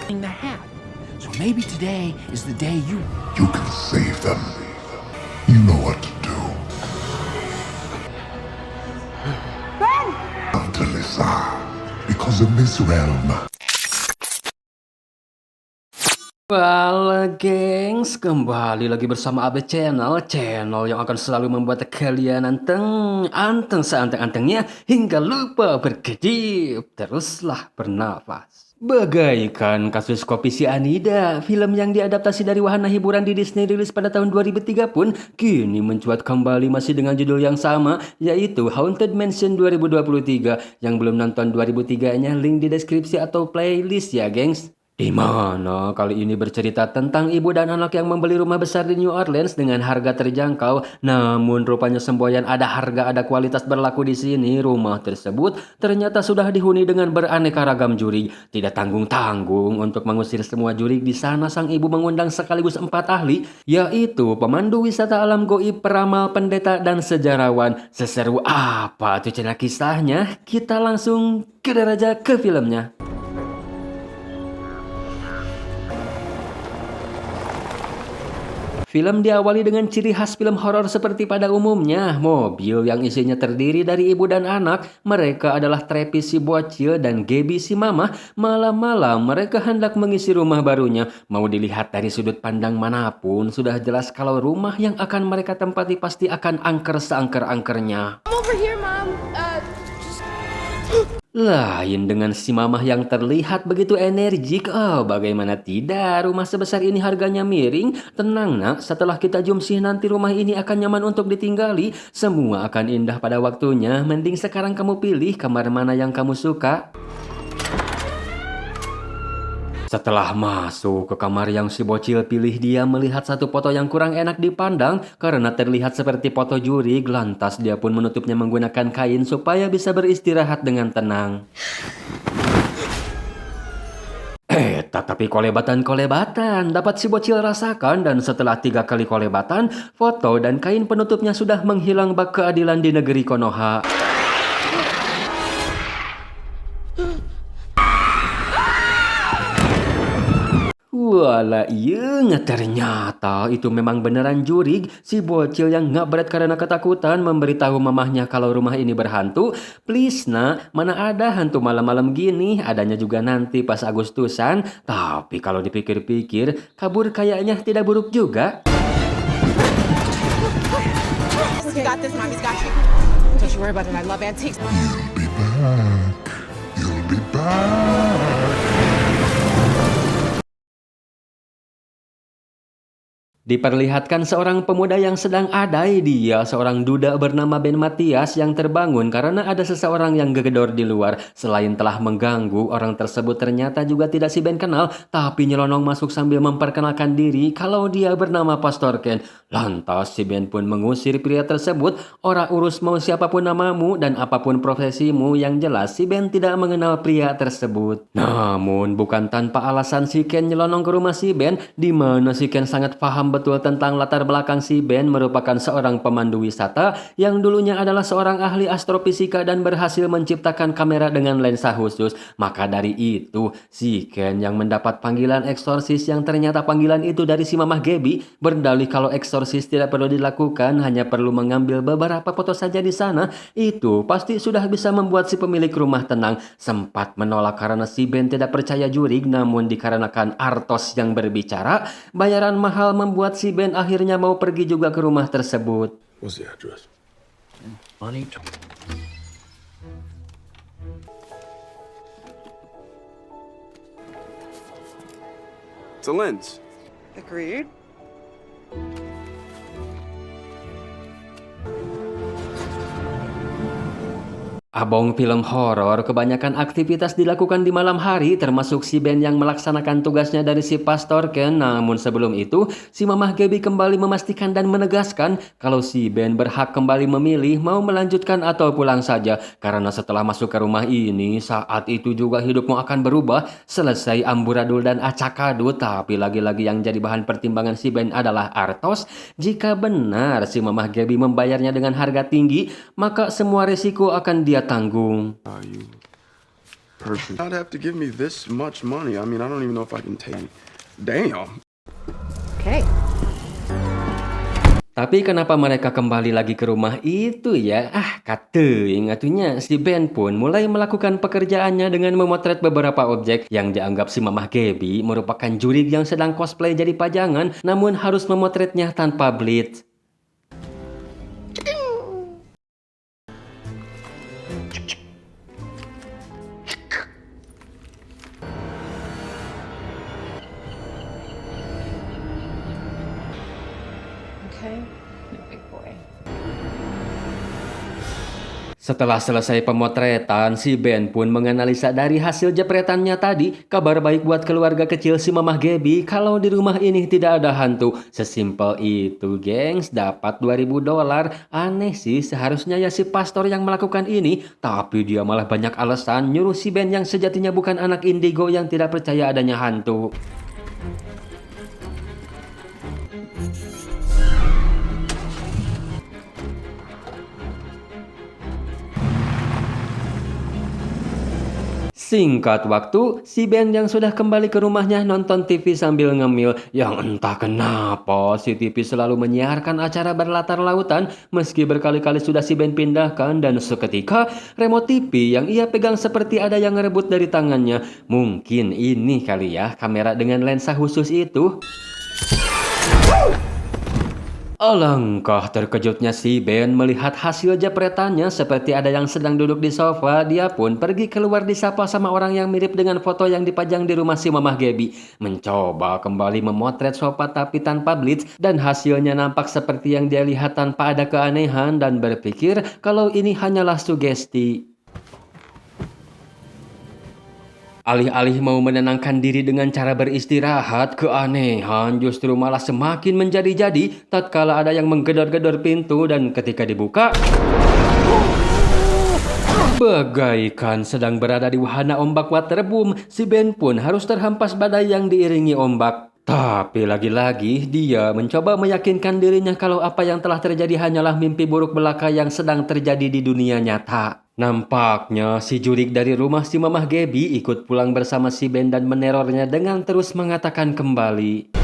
in the hat. So maybe today is the day you can save them. You know what to do. Come to Lisa, because in this realm, Halo gengs, kembali lagi bersama Abe Channel yang akan selalu membuat kalian anteng seanteng-antengnya hingga lupa berkedip. Teruslah bernafas. Bagaikan kasus Kopi Cyanida, film yang diadaptasi dari wahana hiburan di Disney rilis pada tahun 2003 pun kini mencuat kembali masih dengan judul yang sama, yaitu Haunted Mansion 2023. Yang belum nonton 2003-nya, link di deskripsi atau playlist ya gengs. Di mana kali ini bercerita tentang ibu dan anak yang membeli rumah besar di New Orleans dengan harga terjangkau. Namun rupanya semboyan ada harga ada kualitas berlaku di sini. Rumah tersebut ternyata sudah dihuni dengan beraneka ragam jurig. Tidak tanggung-tanggung untuk mengusir semua jurig di sana, sang ibu mengundang sekaligus 4 ahli, yaitu pemandu wisata alam goib, peramal, pendeta, dan sejarawan. Seseru apa tuh cerita kisahnya? Kita langsung ke filmnya. Film diawali dengan ciri khas film horor seperti pada umumnya. Mobil yang isinya terdiri dari ibu dan anak. Mereka adalah Travis si bocil dan Gabby si mama. Malam-malam mereka hendak mengisi rumah barunya. Mau dilihat dari sudut pandang manapun, sudah jelas kalau rumah yang akan mereka tempati pasti akan angker seangker-angkernya. I'm over here, Mom. Lain dengan si mamah yang terlihat begitu energik. Oh, bagaimana tidak, rumah sebesar ini harganya miring. Tenang nak, setelah kita jumsih nanti rumah ini akan nyaman untuk ditinggali. Semua akan indah pada waktunya. Mending sekarang kamu pilih kamar mana yang kamu suka. Setelah masuk ke kamar yang si bocil pilih, dia melihat satu foto yang kurang enak dipandang karena terlihat seperti foto jurig. Lantas dia pun menutupnya menggunakan kain supaya bisa beristirahat dengan tenang. Tetapi kolebatan dapat si bocil rasakan, dan setelah 3 kali kolebatan, foto dan kain penutupnya sudah menghilang bak keadilan di negeri Konoha. Walah iya, ternyata itu memang beneran jurig. Si bocil yang nggak berat karena ketakutan memberitahu mamahnya kalau rumah ini berhantu. Please nak, mana ada hantu malam-malam gini, adanya juga nanti pas Agustusan. Tapi kalau dipikir-pikir, kabur kayaknya tidak buruk juga. You got this, Mommy's got you. Don't you worry about it. I love antiques. you'll be back. You'll be back. Diperlihatkan seorang pemuda yang sedang adai. Dia seorang duda bernama Ben Matias yang terbangun karena ada seseorang yang gegedor di luar. Selain telah mengganggu, orang tersebut ternyata juga tidak si Ben kenal, tapi nyelonong masuk sambil memperkenalkan diri kalau dia bernama Pastor Ken. Lantas si Ben pun mengusir pria tersebut. Ora urus mau siapapun namamu dan apapun profesimu, yang jelas si Ben tidak mengenal pria tersebut. Namun bukan tanpa alasan si Ken nyelonong ke rumah si Ben, di mana si Ken sangat paham betul tentang latar belakang si Ben merupakan seorang pemandu wisata yang dulunya adalah seorang ahli astrofisika dan berhasil menciptakan kamera dengan lensa khusus. Maka dari itu, si Ken yang mendapat panggilan eksorsis yang ternyata panggilan itu dari si mamah Gabby, berdalih kalau eksorsis tidak perlu dilakukan, hanya perlu mengambil beberapa foto saja di sana. Itu pasti sudah bisa membuat si pemilik rumah tenang. Sempat menolak karena si Ben tidak percaya jurig, namun dikarenakan Artos yang berbicara, bayaran mahal membuat si Ben akhirnya mau pergi juga ke rumah tersebut. What's the address? money. It's a lens. Agreed. Abong film horor, kebanyakan aktivitas dilakukan di malam hari, termasuk si Ben yang melaksanakan tugasnya dari si Pastor Ken. Namun sebelum itu, si Mamah Gabby kembali memastikan dan menegaskan kalau si Ben berhak kembali memilih mau melanjutkan atau pulang saja. Karena setelah masuk ke rumah ini, saat itu juga hidupmu akan berubah. Selesai amburadul dan acakadul, tapi lagi-lagi yang jadi bahan pertimbangan si Ben adalah Artos. Jika benar si Mamah Gabby membayarnya dengan harga tinggi, maka semua resiko akan dia tanggung. Perfect. I'd have to give me this much money. I mean, I don't even know if I can take it. Damn. Okay. Tapi kenapa mereka kembali lagi ke rumah itu ya? Kateuing atunya si Ben pun mulai melakukan pekerjaannya dengan memotret beberapa objek yang dianggap si Mamah Gaby merupakan jurig yang sedang cosplay jadi pajangan, namun harus memotretnya tanpa blitz. Okay. Big boy. Setelah selesai pemotretan, si Ben pun menganalisa dari hasil jepretannya tadi. Kabar baik buat keluarga kecil si Mamah Gaby kalau di rumah ini tidak ada hantu. Sesimpel itu, gengs. Dapat $2.000. Aneh sih, seharusnya ya si pastor yang melakukan ini. Tapi dia malah banyak alasan nyuruh si Ben yang sejatinya bukan anak indigo yang tidak percaya adanya hantu. Singkat waktu, si Ben yang sudah kembali ke rumahnya nonton TV sambil ngemil. Yang entah kenapa si TV selalu menyiarkan acara berlatar lautan meski berkali-kali sudah si Ben pindahkan, dan seketika remote TV yang ia pegang seperti ada yang ngerebut dari tangannya. Mungkin ini kali ya kamera dengan lensa khusus itu. Alangkah terkejutnya si Ben melihat hasil jepretannya seperti ada yang sedang duduk di sofa. Dia pun pergi keluar disapa sama orang yang mirip dengan foto yang dipajang di rumah si Mamah Gaby. Mencoba kembali memotret sofa tapi tanpa blitz, dan hasilnya nampak seperti yang dia lihat tanpa ada keanehan, dan berpikir kalau ini hanyalah sugesti. Alih-alih mau menenangkan diri dengan cara beristirahat, keanehan justru malah semakin menjadi-jadi tatkala ada yang menggedor-gedor pintu, dan ketika dibuka, bagaikan sedang berada di wahana ombak waterboom, si Ben pun harus terhempas badai yang diiringi ombak. Tapi lagi-lagi dia mencoba meyakinkan dirinya kalau apa yang telah terjadi hanyalah mimpi buruk belaka yang sedang terjadi di dunia nyata. Nampaknya si jurig dari rumah si Mamah Gaby ikut pulang bersama si Ben dan menerornya dengan terus mengatakan kembali.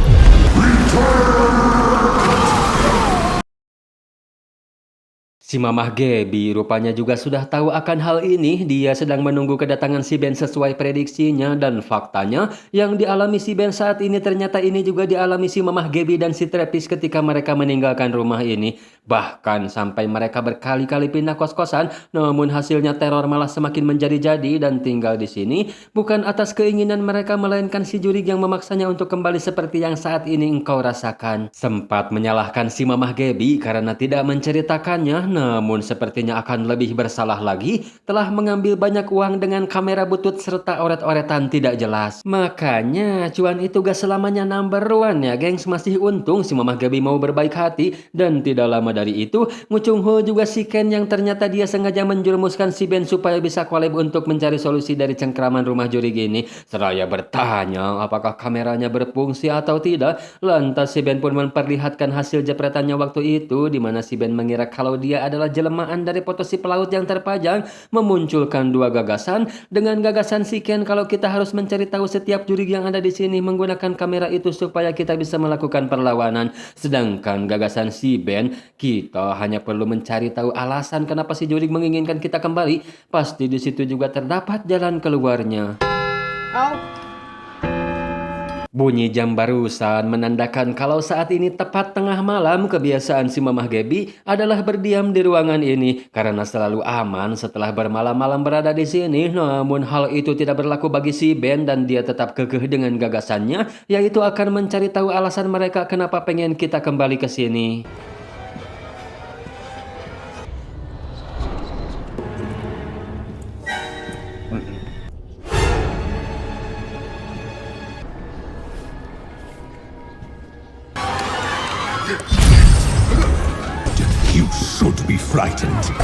Si Mamah Gaby rupanya juga sudah tahu akan hal ini. Dia sedang menunggu kedatangan si Ben sesuai prediksinya, dan faktanya yang dialami si Ben saat ini ternyata ini juga dialami si Mamah Gaby dan si Travis ketika mereka meninggalkan rumah ini. Bahkan sampai mereka berkali-kali pindah kos-kosan, namun hasilnya teror malah semakin menjadi-jadi dan tinggal di sini bukan atas keinginan mereka, melainkan si jurig yang memaksanya untuk kembali seperti yang saat ini engkau rasakan. Sempat menyalahkan si Mamah Gaby karena tidak menceritakannya, namun sepertinya akan lebih bersalah lagi telah mengambil banyak uang dengan kamera butut serta oret-oretan tidak jelas. Makanya cuan itu gak selamanya number one ya gengs. Masih untung si Mamah Gaby mau berbaik hati, dan tidak lama dari itu Ngo Chung Ho juga si Ken yang ternyata dia sengaja menjerumuskan si Ben supaya bisa collab untuk mencari solusi dari cengkraman rumah jurig ini. Seraya bertanya apakah kameranya berfungsi atau tidak, lantas si Ben pun memperlihatkan hasil jepretannya waktu itu, di mana si Ben mengira kalau dia adalah jelmaan dari foto si pelaut yang terpajang, memunculkan dua gagasan. Dengan gagasan si Ken kalau kita harus mencari tahu setiap jurig yang ada di sini menggunakan kamera itu supaya kita bisa melakukan perlawanan. Sedangkan gagasan si Ben, kita hanya perlu mencari tahu alasan kenapa si jurig menginginkan kita kembali. Pasti di situ juga terdapat jalan keluarnya. Oh. Bunyi jam barusan menandakan kalau saat ini tepat tengah malam. Kebiasaan si Mamah Gaby adalah berdiam di ruangan ini karena selalu aman setelah bermalam-malam berada di sini. Namun hal itu tidak berlaku bagi si Ben, dan dia tetap kekeh dengan gagasannya, yaitu akan mencari tahu alasan mereka kenapa pengen kita kembali ke sini. You should be frightened.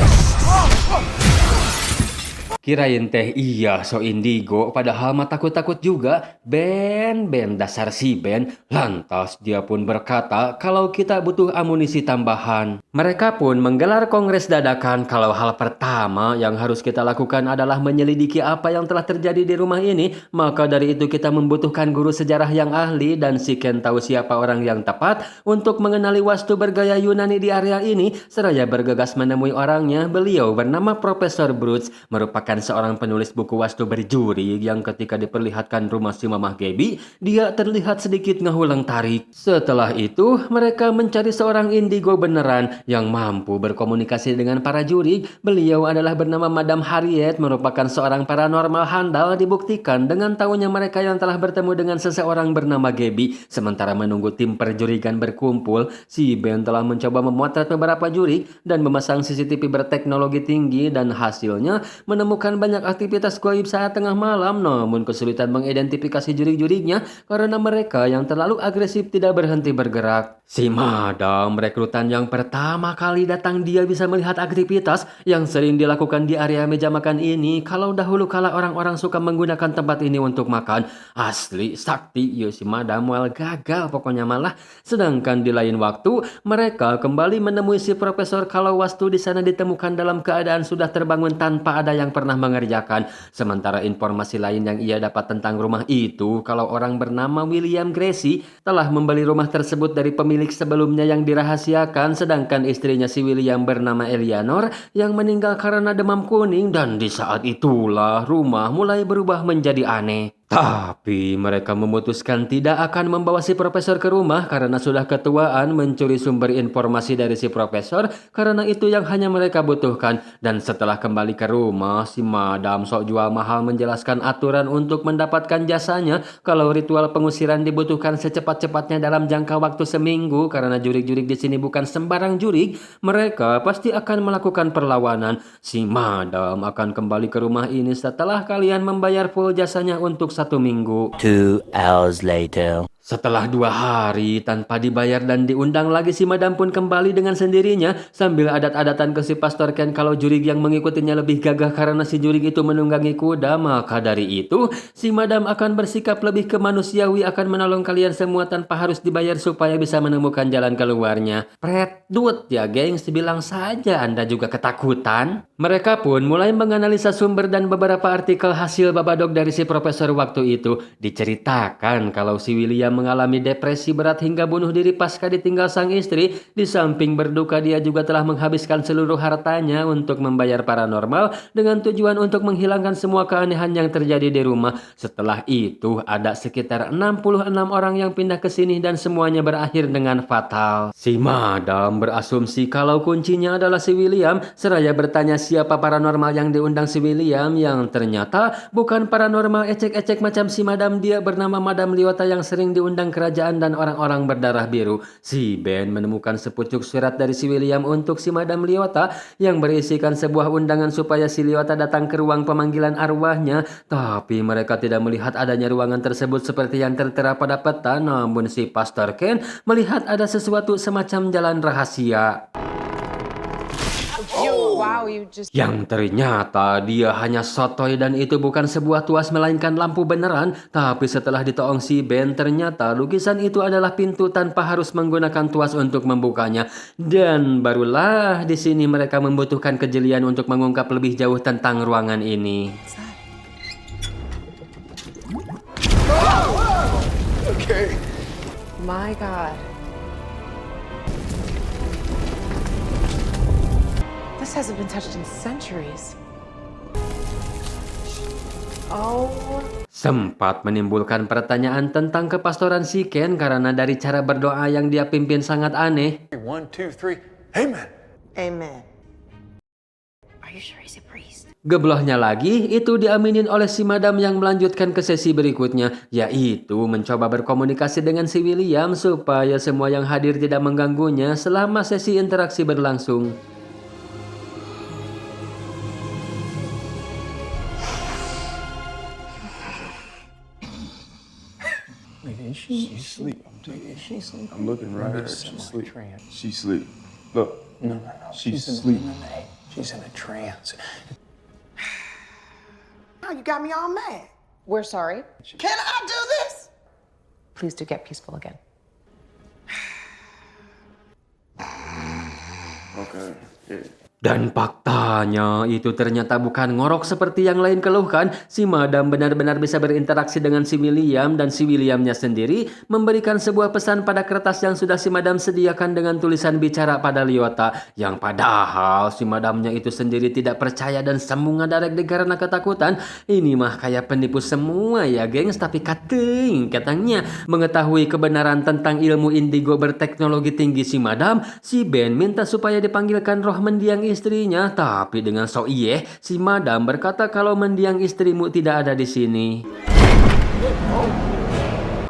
Kirain teh iya so indigo, padahal mah takut-takut juga. Ben dasar si Ben. Lantas dia pun berkata kalau kita butuh amunisi tambahan. Mereka pun menggelar kongres dadakan kalau hal pertama yang harus kita lakukan adalah menyelidiki apa yang telah terjadi di rumah ini. Maka dari itu kita membutuhkan guru sejarah yang ahli dan si Ken tahu siapa orang yang tepat untuk mengenali wastu bergaya Yunani di area ini. Seraya bergegas menemui orangnya. Beliau bernama Profesor Brooks, merupakan seorang penulis buku wastu berjuri yang ketika diperlihatkan rumah si Mamah Gaby, dia terlihat sedikit ngahulang tarik. Setelah itu, mereka mencari seorang indigo beneran yang mampu berkomunikasi dengan para juri. Beliau adalah bernama Madam Harriet, merupakan seorang paranormal handal. Dibuktikan dengan tahunya mereka yang telah bertemu dengan seseorang bernama Gaby. Sementara menunggu tim perjurigan berkumpul, si Ben telah mencoba memotret beberapa juri dan memasang CCTV berteknologi tinggi, dan hasilnya menemukan banyak aktivitas gaib saat tengah malam, namun kesulitan mengidentifikasi juri-jurinya karena mereka yang terlalu agresif tidak berhenti bergerak. Si Madam rekrutan yang pertama kali datang, dia bisa melihat aktivitas yang sering dilakukan di area meja makan ini. Kalau dahulu kala orang-orang suka menggunakan tempat ini untuk makan, asli sakti yo si Madam well gagal pokoknya malah. Sedangkan di lain waktu mereka kembali menemui si profesor kalau wastu di sana ditemukan dalam keadaan sudah terbangun tanpa ada yang pernah mengerjakan. Sementara informasi lain yang ia dapat tentang rumah itu kalau orang bernama William Gracie telah membeli rumah tersebut dari pemilik sebelumnya yang dirahasiakan, sedangkan istrinya si William bernama Eleanor yang meninggal karena demam kuning, dan di saat itulah rumah mulai berubah menjadi aneh. Tapi mereka memutuskan tidak akan membawa si profesor ke rumah karena sudah ketuaan mencuri sumber informasi dari si profesor, karena itu yang hanya mereka butuhkan. Dan setelah kembali ke rumah, si Madam sok jual mahal menjelaskan aturan untuk mendapatkan jasanya kalau ritual pengusiran dibutuhkan secepat-cepatnya dalam jangka waktu seminggu. Karena jurik-jurik di sini bukan sembarang jurik, mereka pasti akan melakukan perlawanan. Si Madam akan kembali ke rumah ini setelah kalian membayar full jasanya untuk 1 minggu. 2 hours later. Setelah 2 hari tanpa dibayar dan diundang lagi, si Madam pun kembali dengan sendirinya sambil adat-adatan ke si Pastor Ken kalau jurig yang mengikutinya lebih gagah karena si jurig itu menunggangi kuda. Maka dari itu si Madam akan bersikap lebih kemanusiawi, akan menolong kalian semua tanpa harus dibayar supaya bisa menemukan jalan keluarnya. Predut ya gengs, dibilang saja Anda juga ketakutan. Mereka pun mulai menganalisa sumber dan beberapa artikel hasil babadog dari si profesor waktu itu. Diceritakan kalau si William mengalami depresi berat hingga bunuh diri pasca ditinggal sang istri. Di samping berduka, dia juga telah menghabiskan seluruh hartanya untuk membayar paranormal dengan tujuan untuk menghilangkan semua keanehan yang terjadi di rumah. Setelah itu ada sekitar 66 orang yang pindah ke sini dan semuanya berakhir dengan fatal. Si Madam berasumsi kalau kuncinya adalah si William, seraya bertanya siapa paranormal yang diundang si William, yang ternyata bukan paranormal ecek-ecek macam si Madam. Dia bernama Madam Liota yang sering diundang kerajaan dan orang-orang berdarah biru. Si Ben menemukan sepucuk surat dari si William untuk si Madam Liota yang berisikan sebuah undangan supaya si Liota datang ke ruang pemanggilan arwahnya. Tapi mereka tidak melihat adanya ruangan tersebut seperti yang tertera pada peta, namun si Pastor Ken melihat ada sesuatu semacam jalan rahasia. Yang ternyata dia hanya sotoy dan itu bukan sebuah tuas melainkan lampu beneran. Tapi setelah ditoong si Ben, ternyata lukisan itu adalah pintu tanpa harus menggunakan tuas untuk membukanya. Dan barulah di sini mereka membutuhkan kejelian untuk mengungkap lebih jauh tentang ruangan ini. Okay. My God. This hasn't been touched in centuries. Oh. Sempat menimbulkan pertanyaan tentang kepastoran si Ken karena dari cara berdoa yang dia pimpin sangat aneh. 1, 2, 3. Amen. Amen. Are you sure he's a priest? Geblohnya lagi, itu diaminin oleh si Madam yang melanjutkan ke sesi berikutnya, yaitu mencoba berkomunikasi dengan si William supaya semua yang hadir tidak mengganggunya selama sesi interaksi berlangsung. She's asleep. I'm looking right at her. She's asleep. She's asleep. Look. No. She's asleep. She's in a trance. Now you got me all mad. We're sorry. Can I do this? Please do get peaceful again. Okay. Yeah. Dan faktanya itu ternyata bukan ngorok seperti yang lain keluhkan. Si Madam benar-benar bisa berinteraksi dengan si William dan si Williamnya sendiri memberikan sebuah pesan pada kertas yang sudah si Madam sediakan dengan tulisan bicara pada Lyota. Yang padahal si Madamnya itu sendiri tidak percaya dan sembunga darek karena ketakutan. Ini mah kayak penipu semua ya gengs, tapi katanya mengetahui kebenaran tentang ilmu indigo berteknologi tinggi si Madam, si Ben minta supaya dipanggilkan roh mendiang istrinya, tapi dengan sok iye, si Madam berkata kalau mendiang istrimu tidak ada di sini.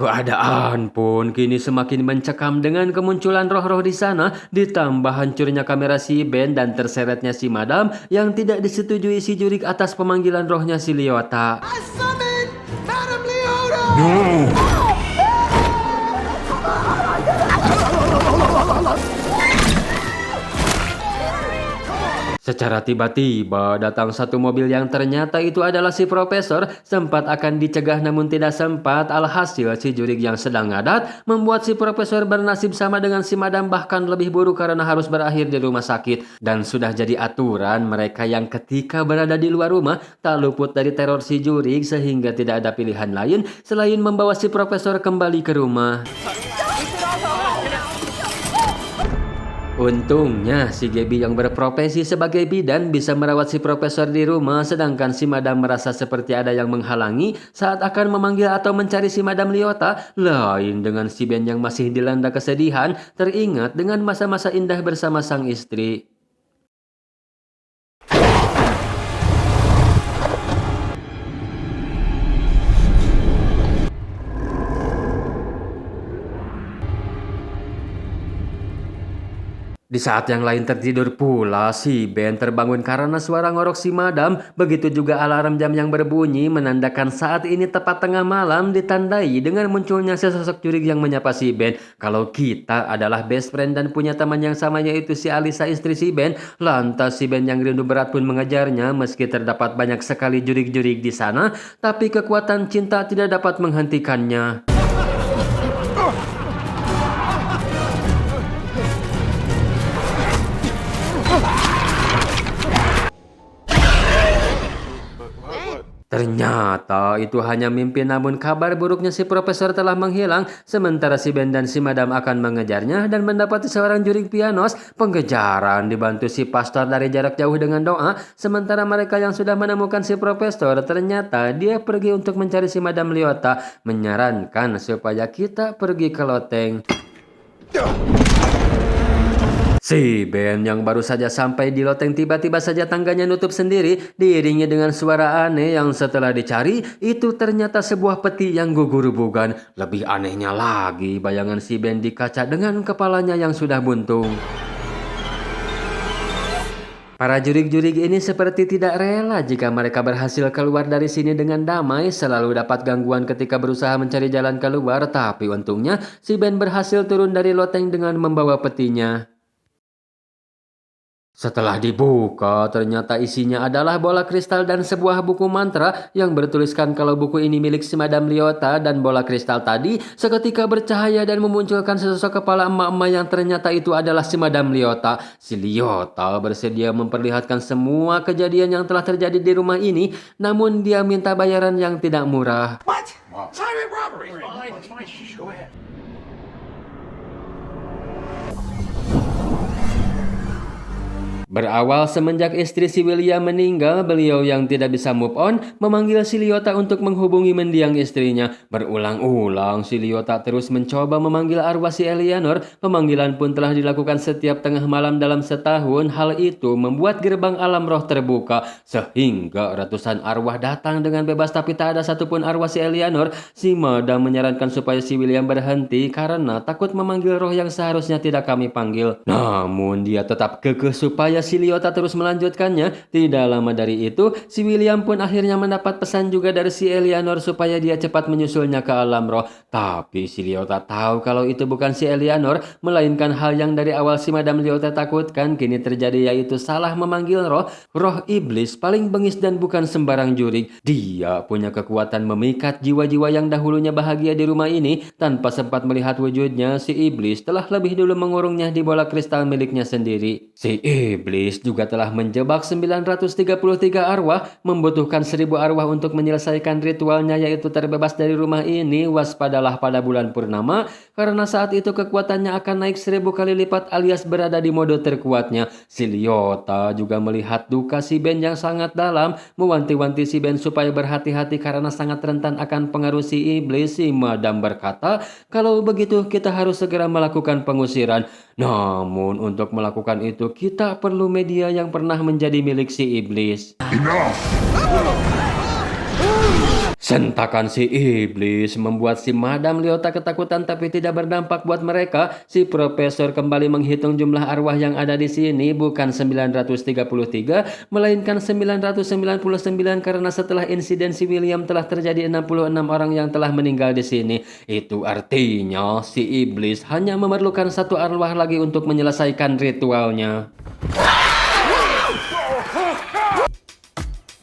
Keadaan pun kini semakin mencekam dengan kemunculan roh-roh di sana, ditambah hancurnya kamera si Ben dan terseretnya si Madam yang tidak disetujui si Jurik atas pemanggilan rohnya si Lyota. I summoned Madame Leota! No! Secara tiba-tiba datang satu mobil yang ternyata itu adalah si profesor. Sempat akan dicegah namun tidak sempat. Alhasil si Jurik yang sedang ngadat membuat si profesor bernasib sama dengan si Madam, bahkan lebih buruk karena harus berakhir di rumah sakit. Dan sudah jadi aturan mereka yang ketika berada di luar rumah tak luput dari teror si Jurik, sehingga tidak ada pilihan lain selain membawa si profesor kembali ke rumah. Untungnya si Gaby yang berprofesi sebagai bidan bisa merawat si profesor di rumah, sedangkan si Madam merasa seperti ada yang menghalangi saat akan memanggil atau mencari si Madam Lyota. Lain dengan si Ben yang masih dilanda kesedihan, teringat dengan masa-masa indah bersama sang istri. Di saat yang lain tertidur pula, si Ben terbangun karena suara ngorok si Madam. Begitu juga alarm jam yang berbunyi menandakan saat ini tepat tengah malam, ditandai dengan munculnya sesosok Jurik yang menyapa si Ben. Kalau kita adalah best friend dan punya teman yang sama yaitu si Alisa, istri si Ben, lantas si Ben yang rindu berat pun mengejarnya. Meski terdapat banyak sekali jurik-jurik di sana, tapi kekuatan cinta tidak dapat menghentikannya. Ternyata itu hanya mimpi, namun kabar buruknya si profesor telah menghilang. Sementara si Ben dan si Madam akan mengejarnya dan mendapati seorang jurik pianos. Pengejaran dibantu si pastor dari jarak jauh dengan doa. Sementara mereka yang sudah menemukan si profesor, ternyata dia pergi untuk mencari si Madam Lyota, menyarankan supaya kita pergi ke loteng. Si Ben yang baru saja sampai di loteng tiba-tiba saja tangganya nutup sendiri, diiringi dengan suara aneh yang setelah dicari itu ternyata sebuah peti yang gugur-guguran. Lebih anehnya lagi, bayangan si Ben di kaca dengan kepalanya yang sudah buntung. Para jurik-jurik ini seperti tidak rela jika mereka berhasil keluar dari sini dengan damai, selalu dapat gangguan ketika berusaha mencari jalan keluar, tapi untungnya si Ben berhasil turun dari loteng dengan membawa petinya. Setelah dibuka, ternyata isinya adalah bola kristal dan sebuah buku mantra yang bertuliskan kalau buku ini milik si Madam Lyota, dan bola kristal tadi seketika bercahaya dan memunculkan sesosok kepala emak-emak yang ternyata itu adalah si Madam Lyota. Si Lyota bersedia memperlihatkan semua kejadian yang telah terjadi di rumah ini, namun dia minta bayaran yang tidak murah. What? Highway robbery! Fine. Shh, go ahead. Berawal semenjak istri si William meninggal, beliau yang tidak bisa move on memanggil si Lyota untuk menghubungi mendiang istrinya. Berulang-ulang si Lyota terus mencoba memanggil arwah si Eleanor. Pemanggilan pun telah dilakukan setiap tengah malam dalam setahun. Hal itu membuat gerbang alam roh terbuka sehingga ratusan arwah datang dengan bebas, tapi tak ada satupun arwah si Eleanor. Si Madam menyarankan supaya si William berhenti karena takut memanggil roh yang seharusnya tidak kami panggil. Namun dia tetap kekeh supaya supaya si Lyota terus melanjutkannya. Tidak lama dari itu, si William pun akhirnya mendapat pesan juga dari si Eleanor supaya dia cepat menyusulnya ke alam roh. Tapi si Lyota tahu kalau itu bukan si Eleanor, melainkan hal yang dari awal si Madam Lyota takutkan kini terjadi, yaitu salah memanggil roh. Roh iblis paling bengis dan bukan sembarang jurik. Dia punya kekuatan memikat jiwa-jiwa yang dahulunya bahagia di rumah ini. Tanpa sempat melihat wujudnya, si iblis telah lebih dulu mengurungnya di bola kristal miliknya sendiri. Si iblis juga telah menjebak 933 arwah, membutuhkan 1000 arwah untuk menyelesaikan ritualnya, yaitu terbebas dari rumah ini. Waspadalah pada bulan purnama, karena saat itu kekuatannya akan naik 1000 kali lipat alias berada di mode terkuatnya. Si Lyota juga melihat duka si Ben yang sangat dalam, mewanti-wanti si Ben supaya berhati-hati karena sangat rentan akan pengaruh si iblis. Si Madam berkata, kalau begitu kita harus segera melakukan pengusiran. Namun untuk melakukan itu kita perlu media yang pernah menjadi milik si iblis. Enough! Sentakan si iblis membuat si Madam Lyota ketakutan, tapi tidak berdampak buat mereka. Si profesor kembali menghitung jumlah arwah yang ada di sini, bukan 933, melainkan 999, karena setelah insiden si William telah terjadi 66 orang yang telah meninggal di sini. Itu artinya si iblis hanya memerlukan 1 arwah lagi untuk menyelesaikan ritualnya.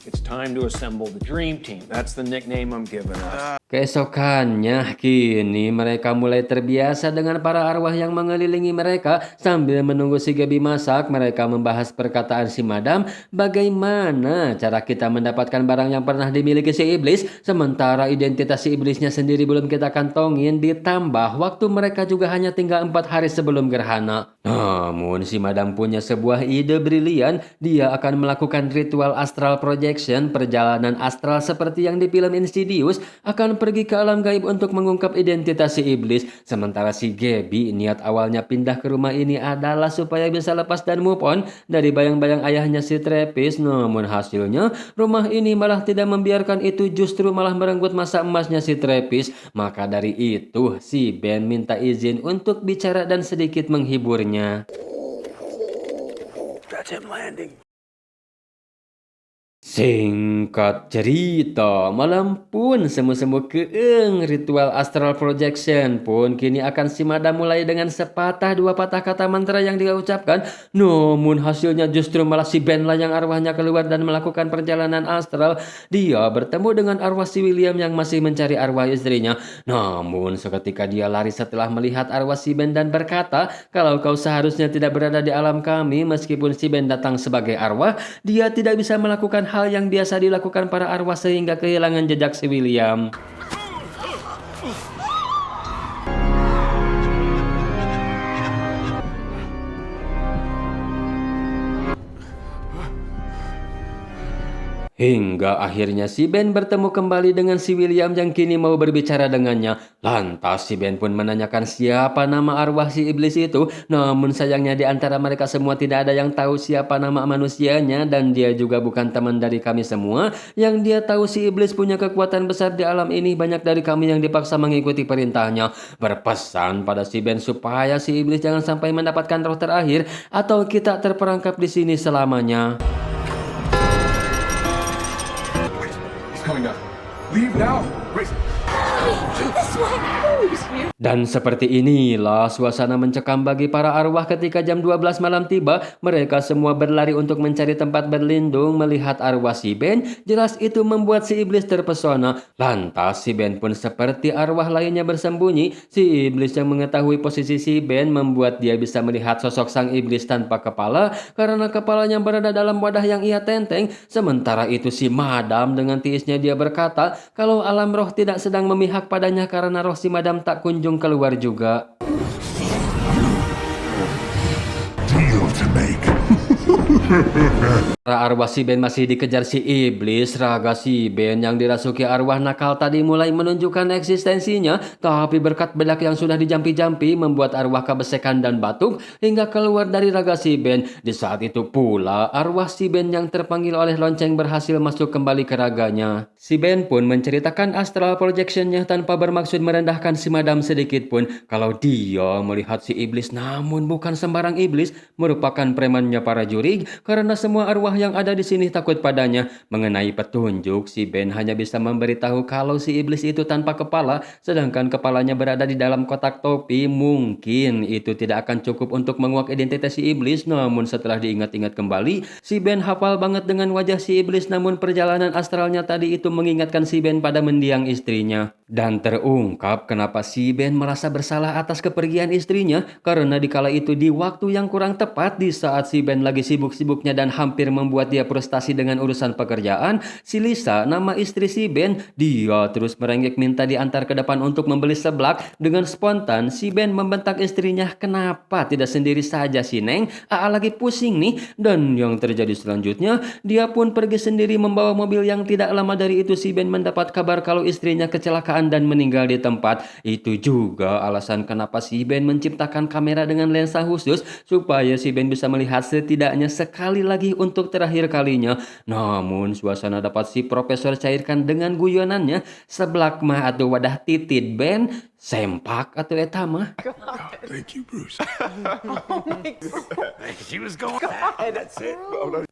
It's time to assemble the dream team. That's the nickname I'm giving us. Keesokannya, kini mereka mulai terbiasa dengan para arwah yang mengelilingi mereka. Sambil menunggu si Gaby masak, mereka membahas perkataan si Madam. Bagaimana cara kita mendapatkan barang yang pernah dimiliki si iblis, sementara identitas si iblisnya sendiri belum kita kantongin. Ditambah waktu mereka juga hanya tinggal 4 hari sebelum gerhana. Namun si Madam punya sebuah ide brilian. Dia akan melakukan ritual astral projection, perjalanan astral seperti yang di film Insidious, akan pergi ke alam gaib untuk mengungkap identitas si iblis. Sementara si Gaby, niat awalnya pindah ke rumah ini adalah supaya bisa lepas dan move on dari bayang-bayang ayahnya si Travis. Namun hasilnya, rumah ini malah tidak membiarkan itu, justru malah merenggut masa emasnya si Travis. Maka dari itu, si Ben minta izin untuk bicara dan sedikit menghiburnya. That's him landing. Singkat cerita, malam pun semu-semu keeng ritual astral projection pun kini akan si Madam mulai dengan sepatah 2 patah kata mantra yang dia ucapkan. Namun hasilnya justru malah si Ben lah yang arwahnya keluar dan melakukan perjalanan astral. Dia bertemu dengan arwah si William yang masih mencari arwah istrinya. Namun seketika dia lari setelah melihat arwah si Ben dan berkata, kalau kau seharusnya tidak berada di alam kami. Meskipun si Ben datang sebagai arwah, dia tidak bisa melakukan hal yang biasa dilakukan para arwah sehingga kehilangan jejak si William. Hingga akhirnya si Ben bertemu kembali dengan si William yang kini mau berbicara dengannya. Lantas si Ben pun menanyakan siapa nama arwah si iblis itu. Namun sayangnya di antara mereka semua tidak ada yang tahu siapa nama manusianya, dan dia juga bukan teman dari kami semua. Yang dia tahu si iblis punya kekuatan besar di alam ini. Banyak dari kami yang dipaksa mengikuti perintahnya. Berpesan pada si Ben supaya si iblis jangan sampai mendapatkan roh terakhir atau kita terperangkap di sini selamanya. Coming up. Leave now. Wait. Dan seperti inilah suasana mencekam bagi para arwah ketika jam 12 malam tiba. Mereka semua berlari untuk mencari tempat berlindung. Melihat arwah si Ben, jelas itu membuat si iblis terpesona. Lantas si Ben pun seperti arwah lainnya bersembunyi. Si iblis yang mengetahui posisi si Ben membuat dia bisa melihat sosok sang iblis tanpa kepala, karena kepalanya berada dalam wadah yang ia tenteng. Sementara itu si Madam dengan tiisnya dia berkata kalau alam roh tidak sedang memihak padanya karena roh si Madam tak kunjung keluar juga. Deal to make. Para arwah si Ben masih dikejar si iblis. Raga si Ben yang dirasuki arwah nakal tadi mulai menunjukkan eksistensinya, tapi berkat bedak yang sudah dijampi-jampi membuat arwah kebesekan dan batuk hingga keluar dari raga si Ben. Di saat itu pula arwah si Ben yang terpanggil oleh lonceng berhasil masuk kembali ke raganya. Si Ben pun menceritakan astral projectionnya tanpa bermaksud merendahkan si madam sedikit pun kalau dia melihat si iblis, namun bukan sembarang iblis, merupakan premannya para juri, karena semua arwah yang ada di sini takut padanya. Mengenai petunjuk, si Ben hanya bisa memberitahu kalau si iblis itu tanpa kepala, sedangkan kepalanya berada di dalam kotak topi. Mungkin itu tidak akan cukup untuk menguak identitas si iblis, namun setelah diingat-ingat kembali, si Ben hafal banget dengan wajah si iblis, namun perjalanan astralnya tadi itu mengingatkan si Ben pada mendiang istrinya. Dan terungkap kenapa si Ben merasa bersalah atas kepergian istrinya, karena dikala itu di waktu yang kurang tepat, di saat si Ben lagi sibuk-sibuknya dan hampir membuat dia frustasi dengan urusan pekerjaan, si Lisa, nama istri si Ben, dia terus merengek minta diantar ke depan untuk membeli seblak. Dengan spontan si Ben membentak istrinya, kenapa tidak sendiri saja si Neng, Aa lagi pusing nih. Dan yang terjadi selanjutnya, dia pun pergi sendiri membawa mobil. Yang tidak lama dari itu si Ben mendapat kabar kalau istrinya kecelakaan dan meninggal di tempat. Itu juga alasan kenapa si Ben menciptakan kamera dengan lensa khusus supaya si Ben bisa melihat setidaknya sekali lagi untuk terakhir kalinya. Namun suasana dapat si profesor cairkan dengan guyonannya, seblak mah atau wadah titit Ben, sempak atau etama. Thank you, Bruce.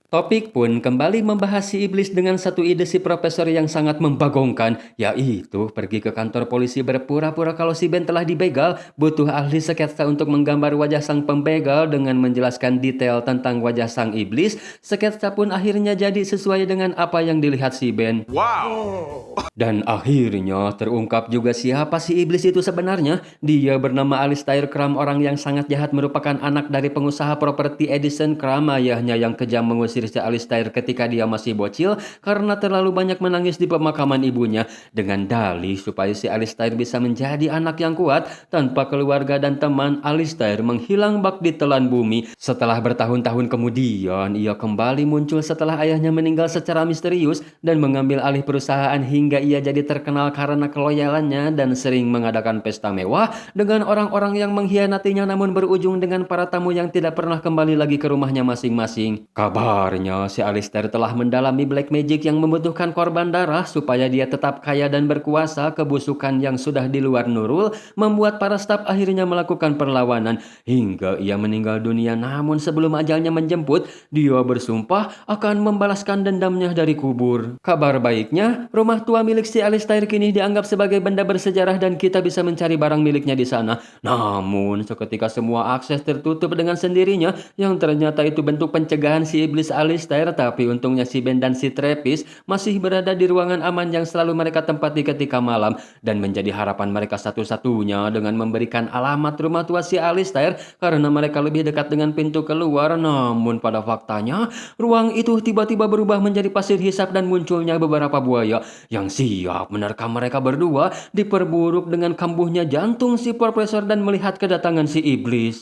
Topik pun kembali membahas si iblis dengan satu ide si profesor yang sangat membagongkan, yaitu pergi ke kantor polisi berpura-pura kalau si Ben telah dibegal. Butuh ahli sketsa untuk menggambar wajah sang pembegal dengan menjelaskan detail tentang wajah sang iblis. Sketsa pun akhirnya jadi sesuai dengan apa yang dilihat si Ben. Wow. Dan akhirnya terungkap juga siapa si iblis itu sebenarnya. Dia bernama Alistair Crumb, orang yang sangat jahat, merupakan anak dari pengusaha properti Edison Crumb. Ayahnya yang kejam mengusir si Alistair ketika dia masih bocil karena terlalu banyak menangis di pemakaman ibunya, dengan dalih supaya si Alistair bisa menjadi anak yang kuat. Tanpa keluarga dan teman, Alistair menghilang bak di telan bumi. Setelah bertahun-tahun kemudian, ia kembali muncul setelah ayahnya meninggal secara misterius dan mengambil alih perusahaan hingga ia jadi terkenal karena keloyalannya dan sering mengadakan pesta mewah dengan orang-orang yang mengkhianatinya, namun berujung dengan para tamu yang tidak pernah kembali lagi ke rumahnya masing-masing. Kabarnya si Alistair telah mendalami black magic yang membutuhkan korban darah supaya dia tetap kaya dan berkuasa. Kebusukan yang sudah di luar nurul membuat para staf akhirnya melakukan perlawanan hingga ia meninggal dunia. Namun sebelum ajalnya menjemput, dia bersumpah akan membalaskan dendamnya dari kubur. Kabar baiknya, rumah tua milik si Alistair kini dianggap sebagai benda bersejarah dan kita bisa mencari barang miliknya di sana. Namun seketika semua akses tertutup dengan sendirinya, yang ternyata itu bentuk pencegahan si iblis Alistair. Tapi untungnya si Ben dan si Travis masih berada di ruangan aman yang selalu mereka tempati ketika malam, dan menjadi harapan mereka satu-satunya dengan memberikan alamat rumah tua si Alistair karena mereka lebih dekat dengan pintu keluar. Namun pada faktanya ruang itu tiba-tiba berubah menjadi pasir hisap dan munculnya beberapa buaya yang siap menerkam mereka berdua. Diperburuk dengan kambuhnya jantung si profesor dan melihat kedatangan si iblis.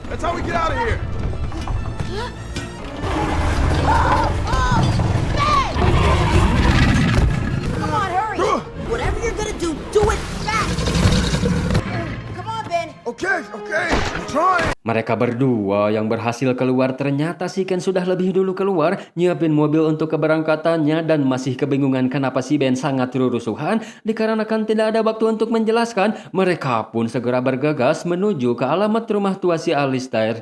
That's how we get out of here. Come on, hurry! Whatever you're gonna do, do it fast! Come on, Ben! Okay, I'm trying. Mereka berdua yang berhasil keluar, ternyata si Ken sudah lebih dulu keluar, nyiapin mobil untuk keberangkatannya, dan masih kebingungan kenapa si Ben sangat rurusuhan. Dikarenakan tidak ada waktu untuk menjelaskan, mereka pun segera bergegas menuju ke alamat rumah tua si Alistair.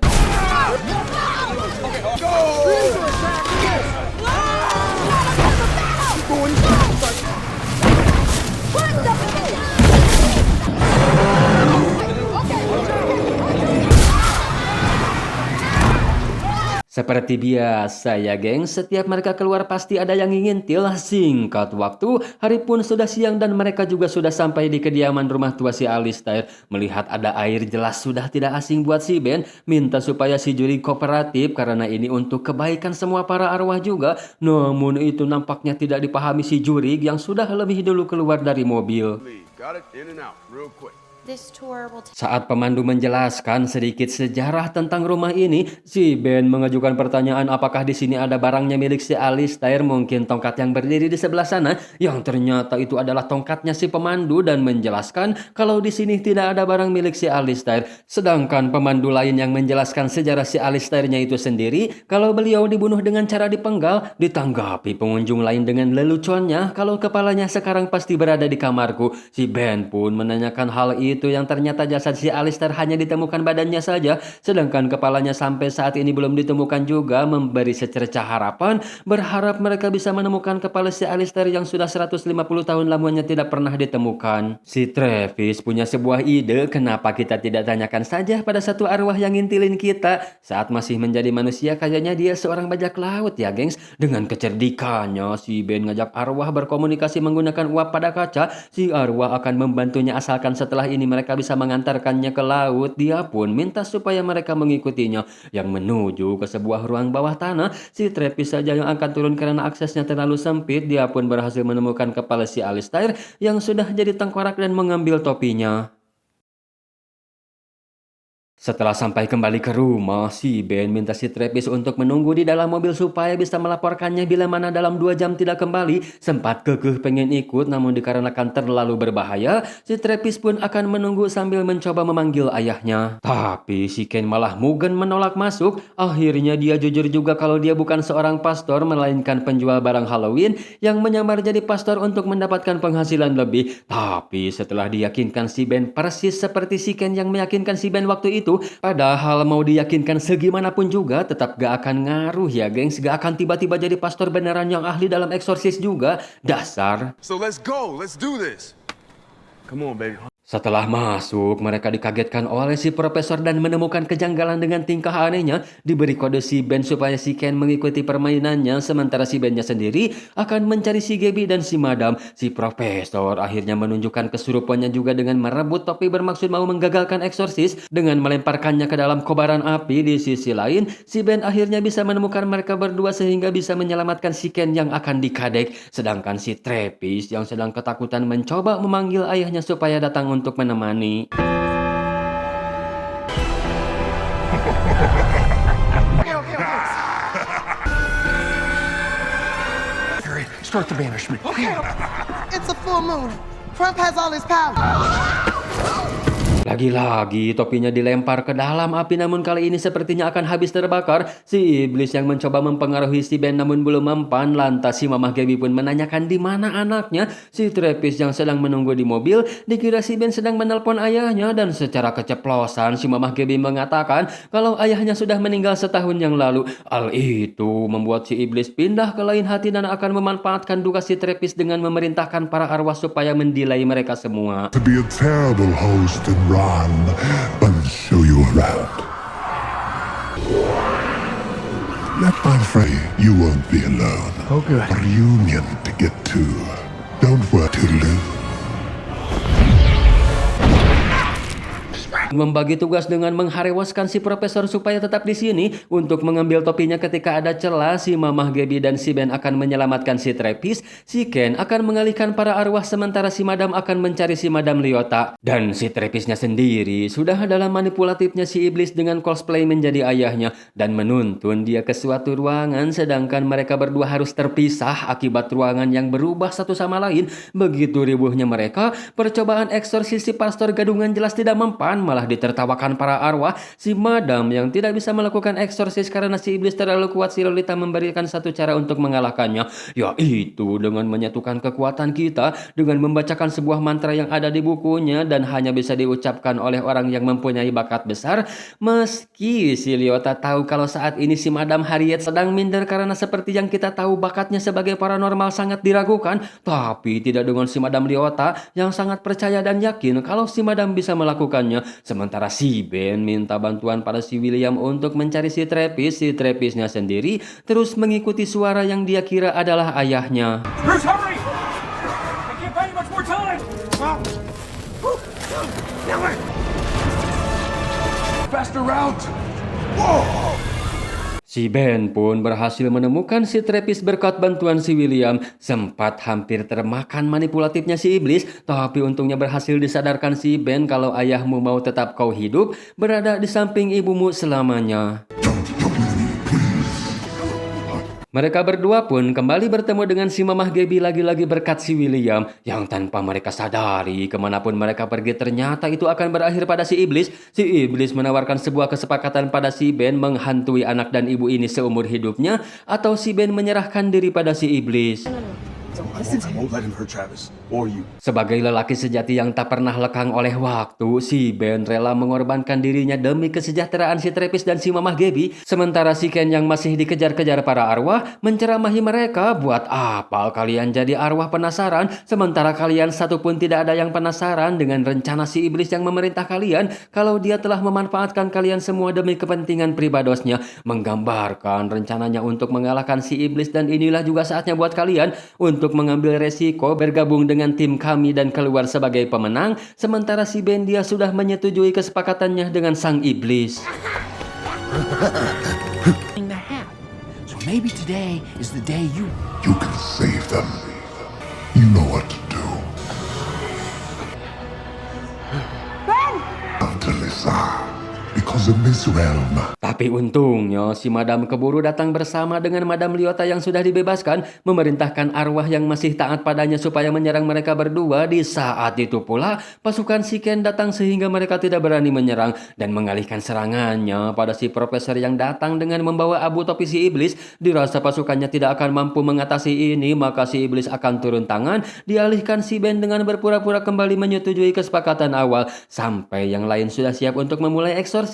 Seperti biasa ya geng, setiap mereka keluar pasti ada yang ngintil. Singkat waktu, hari pun sudah siang dan mereka juga sudah sampai di kediaman rumah tua si Alistair. Melihat ada air jelas sudah tidak asing buat si Ben, minta supaya si juri kooperatif karena ini untuk kebaikan semua para arwah juga. Namun itu nampaknya tidak dipahami si juri yang sudah lebih dulu keluar dari mobil. Got it in and out real quick. This tour will take Saat pemandu menjelaskan sedikit sejarah tentang rumah ini, si Ben mengajukan pertanyaan apakah di sini ada barangnya milik si Alistair, mungkin tongkat yang berdiri di sebelah sana, yang ternyata itu adalah tongkatnya si pemandu, dan menjelaskan kalau di sini tidak ada barang milik si Alistair. Sedangkan pemandu lain yang menjelaskan sejarah si Alistairnya itu sendiri, kalau beliau dibunuh dengan cara dipenggal. Ditanggapi pengunjung lain dengan leluconnya kalau kepalanya sekarang pasti berada di kamarku. Si Ben pun menanyakan hal itu, yang ternyata jasad si Alistair hanya ditemukan badannya saja, sedangkan kepalanya sampai saat ini belum ditemukan juga, memberi secercah harapan berharap mereka bisa menemukan kepala si Alistair yang sudah 150 tahun lamanya tidak pernah ditemukan. Si Travis punya sebuah ide, kenapa kita tidak tanyakan saja pada satu arwah yang ngintilin kita saat masih menjadi manusia. Kayaknya dia seorang bajak laut ya gengs. Dengan kecerdikannya, si Ben ngajak arwah berkomunikasi menggunakan uap pada kaca. Si arwah akan membantunya asalkan setelah ini mereka bisa mengantarkannya ke laut. Dia pun minta supaya mereka mengikutinya yang menuju ke sebuah ruang bawah tanah. Si Travis saja yang akan turun karena aksesnya terlalu sempit. Dia pun berhasil menemukan kepala si Alistair yang sudah jadi tengkorak dan mengambil topinya. Setelah sampai kembali ke rumah, si Ben minta si Travis untuk menunggu di dalam mobil supaya bisa melaporkannya bila mana dalam 2 jam tidak kembali. Sempat kekeh pengen ikut, namun dikarenakan terlalu berbahaya, si Travis pun akan menunggu sambil mencoba memanggil ayahnya. Tapi si Ken malah mugen menolak masuk. Akhirnya dia jujur juga kalau dia bukan seorang pastor, melainkan penjual barang Halloween yang menyamar jadi pastor untuk mendapatkan penghasilan lebih. Tapi setelah diyakinkan si Ben persis seperti si Ken yang meyakinkan si Ben waktu itu, padahal mau diyakinkan segimanapun juga tetap gak akan ngaruh ya gengs. Gak akan tiba-tiba jadi pastor beneran yang ahli dalam eksorsis juga. Dasar. So let's go. Let's do this. Come on, baby. Setelah masuk, mereka dikagetkan oleh si profesor dan menemukan kejanggalan dengan tingkah anehnya. Diberi kode si Ben supaya si Ken mengikuti permainannya, sementara si Bennya sendiri akan mencari si Gabby dan si Madam. Si profesor akhirnya menunjukkan kesurupannya juga dengan merebut topi bermaksud mau menggagalkan eksorsis dengan melemparkannya ke dalam kobaran api. Di sisi lain, si Ben akhirnya bisa menemukan mereka berdua sehingga bisa menyelamatkan si Ken yang akan dikadek. Sedangkan si Travis yang sedang ketakutan mencoba memanggil ayahnya supaya datang untuk menemani. Harry, start the banishment. Okay. It's a full moon. Trump has all his power. Lagi-lagi topinya dilempar ke dalam api, namun kali ini sepertinya akan habis terbakar. Si iblis yang mencoba mempengaruhi si Ben namun belum mempan. Lantas si Mamah Gabby pun menanyakan di mana anaknya. Si Travis yang sedang menunggu di mobil dikira si Ben sedang menelpon ayahnya, dan secara keceplosan si Mamah Gabby mengatakan kalau ayahnya sudah meninggal setahun yang lalu. Hal itu membuat si iblis pindah ke lain hati dan akan memanfaatkan duka si Travis dengan memerintahkan para arwah supaya mendelay mereka semua. To be a terrible host and run, but show you around. Let my friend, you won't be alone. Oh, good. A reunion to get to. Don't work too late. Membagi tugas dengan mengharewaskan si profesor supaya tetap di sini untuk mengambil topinya ketika ada celah. Si Mamah Gabby dan si Ben akan menyelamatkan si Travis. Si Ken akan mengalihkan para arwah sementara si Madam akan mencari si Madam Leota. Dan si Travisnya sendiri sudah dalam manipulatifnya si iblis dengan cosplay menjadi ayahnya dan menuntun dia ke suatu ruangan, sedangkan mereka berdua harus terpisah akibat ruangan yang berubah satu sama lain. Begitu ribuhnya mereka, percobaan eksorsis si pastor gadungan jelas tidak mempan, malah ditertawakan para arwah. Si Madam yang tidak bisa melakukan eksorsis karena si iblis terlalu kuat, si Lolita memberikan satu cara untuk mengalahkannya, yaitu dengan menyatukan kekuatan kita dengan membacakan sebuah mantra yang ada di bukunya dan hanya bisa diucapkan oleh orang yang mempunyai bakat besar. Meski si Leota tahu kalau saat ini si Madam Harriet sedang minder karena seperti yang kita tahu bakatnya sebagai paranormal sangat diragukan, tapi tidak dengan si Madam Leota yang sangat percaya dan yakin kalau si Madam bisa melakukannya. Sementara si Ben minta bantuan pada si William untuk mencari si Travis. Si Travisnya sendiri terus mengikuti suara yang dia kira adalah ayahnya. Bruce, hurry! I can't find you much more time! Faster route. Whoa! Si Ben pun berhasil menemukan si Travis berkat bantuan si William. Sempat hampir termakan manipulatifnya si iblis, tapi untungnya berhasil disadarkan si Ben kalau ayahmu mau tetap kau hidup, berada di samping ibumu selamanya. Mereka berdua pun kembali bertemu dengan si Mamah Gaby lagi-lagi berkat si William, yang tanpa mereka sadari kemanapun mereka pergi ternyata itu akan berakhir pada si iblis. Si iblis menawarkan sebuah kesepakatan pada si Ben menghantui anak dan ibu ini seumur hidupnya, atau si Ben menyerahkan diri pada si iblis. I won't let him hurt Travis or you. Sebagai lelaki sejati yang tak pernah lekang oleh waktu, si Ben rela mengorbankan dirinya demi kesejahteraan si Travis dan si Mamah Gaby. Sementara si Ken yang masih dikejar-kejar para arwah menceramahi mereka, buat apa kalian jadi arwah penasaran sementara kalian satu pun tidak ada yang penasaran dengan rencana si iblis yang memerintah kalian, kalau dia telah memanfaatkan kalian semua demi kepentingan pribadosnya, menggambarkan rencananya untuk mengalahkan si iblis. Dan inilah juga saatnya buat kalian untuk mengambil resiko bergabung dengan tim kami dan keluar sebagai pemenang, sementara si Ben dia sudah menyetujui kesepakatannya dengan sang iblis. So maybe today is the day you You can save them. You know what to do. To Lisa. Because in this realm, Tapi untungnya si Madam keburu datang bersama dengan Madam Leota yang sudah dibebaskan, memerintahkan arwah yang masih taat padanya supaya menyerang mereka berdua. Di saat itu pula pasukan si Ken datang sehingga mereka tidak berani menyerang dan mengalihkan serangannya pada si profesor yang datang dengan membawa abu topi si iblis. Dirasa pasukannya tidak akan mampu mengatasi ini, maka si iblis akan turun tangan. Dialihkan si Ben dengan berpura-pura kembali menyetujui kesepakatan awal sampai yang lain sudah siap untuk memulai eksorsis.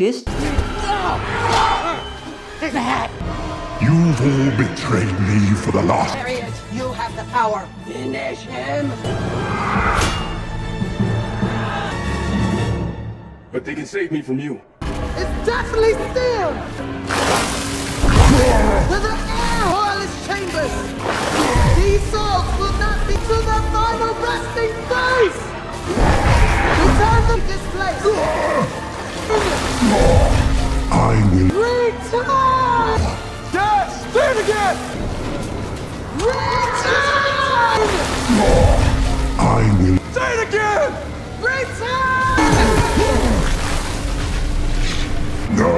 you've all betrayed me for the last. Harriet, you have the power. Finish him. But they can save me from you. It's definitely sealed. To the air wireless chambers. These souls will not be to their final resting place. Return them to this place. I will. Return. Yes! Say it again! Return. I will. Say it again! Return. No.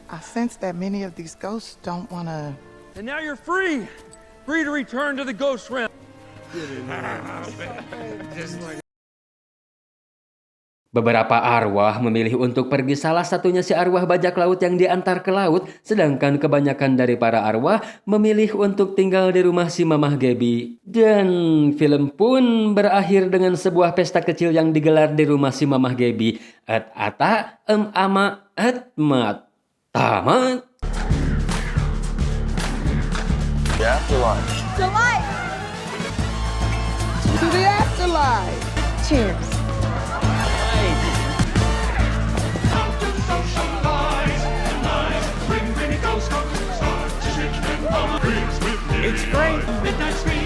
I sense that many of these ghosts don't want to. And now you're free! Free to return to the ghost realm. Beberapa arwah memilih untuk pergi, salah satunya si arwah bajak laut yang diantar ke laut, sedangkan kebanyakan dari para arwah memilih untuk tinggal di rumah si Mamah Gaby. Dan film pun berakhir dengan sebuah pesta kecil yang digelar di rumah si Mamah Gaby. Ama mat tamat. Delight. To the afterlife! Cheers. It's great! Midnight Scream!